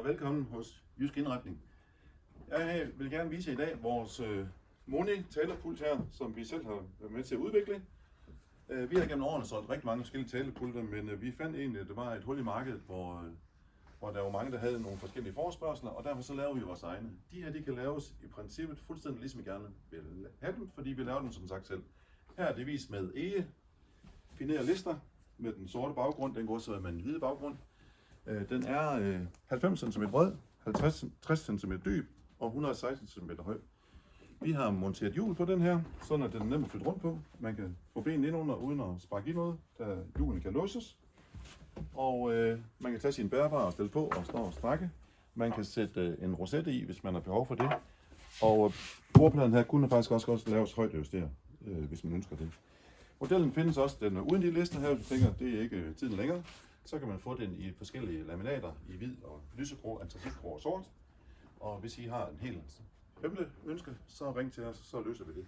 velkommen hos Jysk Indretning. Jeg vil gerne vise jer i dag vores Moni talerpult her, som vi selv har været med til at udvikle. Vi har gennem årene solgt rigtig mange forskellige talerpulter, men vi fandt egentlig, at det var et hul i markedet, hvor der var mange, der havde nogle forskellige forespørgsler, og derfor så laver vi vores egne. De her, de kan laves i princippet fuldstændig ligesom vi gerne vil have dem, fordi vi laver dem som sagt selv. Her er det vist med finerede lister med den sorte baggrund, den går så med en hvide baggrund. Den er 90 cm bred, 60 cm dyb og 116 cm høj. Vi har monteret hjul på den her, så den er nem at flytte rundt på. Man kan få benene ind under uden at sparke i noget, da hjulen kan låses. Og man kan tage sin bærbar og stille på og stå og strække. Man kan sætte en rosette i, hvis man har behov for det. Og bordpladen her kunne faktisk også laves højdejusteret, hvis man ønsker det. Modellen findes også den uden de lister her, hvis du tænker, det er ikke tiden længere. Så kan man få den i forskellige laminater i hvid og lysegrå, antracitgrå og sort. Og hvis I har en helt femte ønske, så ring til os, så løser vi det.